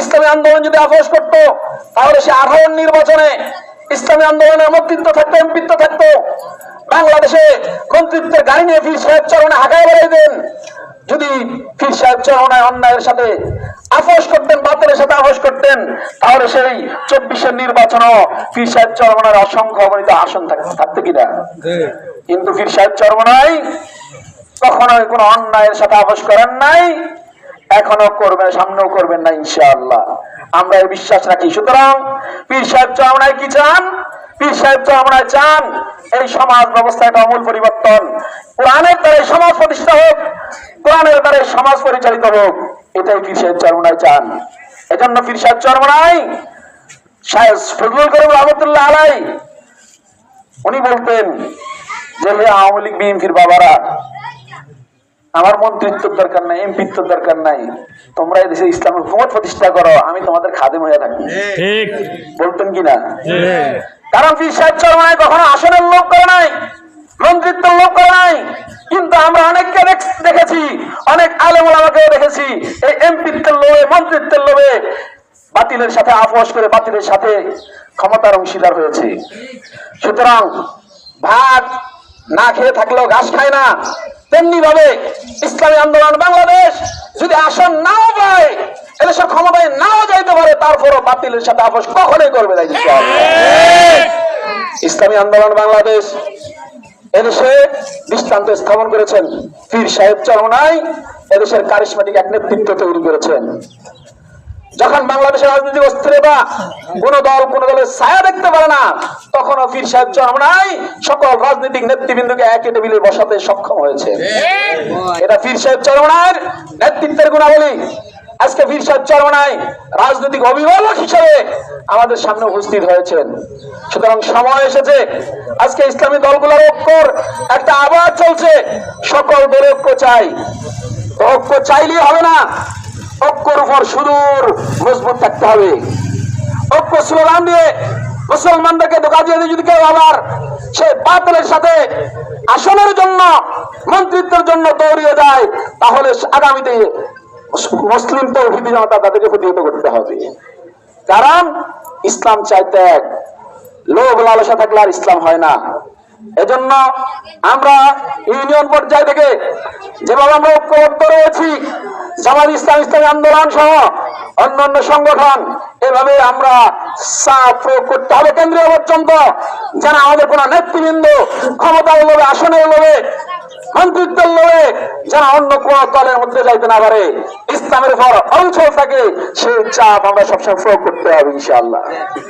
ইসলামী আন্দোলন যদি আপোষ করতো তাহলে সে 18 নির্বাচনে ইসলামী আন্দোলনের মন্ত্রিত্ব থাকতো, এমপিত্ব থাকতো। বাংলাদেশে মন্ত্রিত্বের গাড়ি নিয়ে পীর সাহেব চরণে হাঁকায় বেড়াইতেন। যদি পীর সাহেব চরণে অন্যায়ের সাথে আপোষ করতেন, বাতিলের সাথে আপোষ করতেন, তাহলে সেই 24-এর নির্বাচনও পীর সাহেব চরমনার অসংখ্য অগণিত আসন থাকতো কিনা। কিন্তু পীর সাহেব চরমনাই কখনোই কোনো অন্যায়ের সাথে আপোষ করেন নাই, এখনো করবেন, সামনেও করবেন না ইনশাআল্লাহ, আমরা এই বিশ্বাস রাখি। সুতরাং পীর সাহেব চরমনাই কি চান? পীর সাহেব চরমনাই চান এই সমাজ ব্যবস্থা একটা আমূল পরিবর্তন, কোরআনের দ্বারা সমাজ প্রতিষ্ঠা হোক, কোরআনের দ্বারা সমাজ পরিচালিত হোক, এটাই পীর সাহেব চরমনাই চান। এজন্য পীর সাহেব চরমনাই শায়েখ ফজলুল করিম রহমতুল্লাহ আলাই উনি বলতেন যে হে আওয়ামী লীগ বিএনপির বাবারা, আমার মন্ত্রিত্বের দরকার নাই, এমপিত্বের দরকার নাই, তোমরা এই দেশে ইসলামের হুকুমত প্রতিষ্ঠা করো, আমি তোমাদের খাদেম হয়ে থাকি। বলতেন কিনা? কারণ পীর সাহেব চরমনাই কখনো আসনের লোভ করে নাই, মন্ত্রিত্বের লোভ করে নাই। কিন্তু আমরা অনেককে দেখেছি, অনেক আলেম ওলামাকে দেখেছি এই এমপিত্বের লোভে, মন্ত্রিত্বের লোভে বাতিলের সাথে আপোষ করে বাতিলের সাথে ক্ষমতার অংশীদার হয়েছে। সুতরাং ভাত না খেয়ে থাকলেও ঘাস খায় না, তেমনি ভাবে ইসলামী আন্দোলন বাংলাদেশ যদি আসন নাও পায়, এদেশের ক্ষমতায় নাও যাইতে পারে, তারপরও বাতিলের সাথে আপোষ কখনোই করবে না ইনশাআল্লাহ। ইসলামী আন্দোলন বাংলাদেশ এদেশে দৃষ্টান্ত স্থাপন করেছেন পীর সাহেব চরমনাই, এদেশের কারিশমাটিক এক নেতৃত্ব তৈরি করেছেন। যখন বাংলাদেশের রাজনৈতিক অস্থিরতা কোন দল কোন দলের ছায়া দেখতে পারে না, তখনও পীর সাহেব চরমনাই সকল রাজনৈতিক নেতৃবৃন্দকে একই টেবিলে বসাতে সক্ষম হয়েছে। এটা পীর সাহেব চরমনাইয়ের নেতৃত্বের গুণাবলী। আজকে পীর সাহেব চরমনাই রাজনৈতিক অভিভাবক হিসেবে আমাদের সামনে উপস্থিত হয়েছেন। সুতরাং সময় এসেছে, আজকে ইসলামী দলগুলোর ঐক্যর একটা আবার চলছে, সকল দলের ঐক্য চাই। ঐক্য চাইলেই হবে না, ঐক্যর উপর সুদূর মজবুত থাকতে হবে। ঐক্য স্লোগান দিয়ে মুসলমানদেরকে ধোঁকা দিয়ে যদি কেউ আবার সে বাতিলের সাথে আসনের জন্য, মন্ত্রিত্বের জন্য দৌড়িয়ে যায়, তাহলে আগামীতে মুসলিম তৌহিদি জনতা তাদেরকে প্রতিহত করতে হবে। কারণ ইসলাম চাই ত্যাগ, লোভ লালসা থাকলে আর ইসলাম হয় না। এজন্য আমরা ইউনিয়ন পর্যায় থেকে যেভাবে আমরা ঐক্যবদ্ধ রয়েছি, জামাত ইসলাম, ইসলামী আন্দোলন সহ অন্যান্য সংগঠন, এভাবে আমরা চাপ প্রয়োগ করতে হবে কেন্দ্রীয় পর্যন্ত, যেন আমাদের কোন নেতৃবৃন্দ ক্ষমতার লোভে, আসনের লোভে, মন্ত্রিত্বের লোভে যেন অন্য কোন দলের মধ্যে যাইতে না পারে, ইসলামের উপর অঞ্চল থাকে, সেই চাপ আমরা সবসময় প্রয়োগ করতে হবে ইনশাআল্লাহ।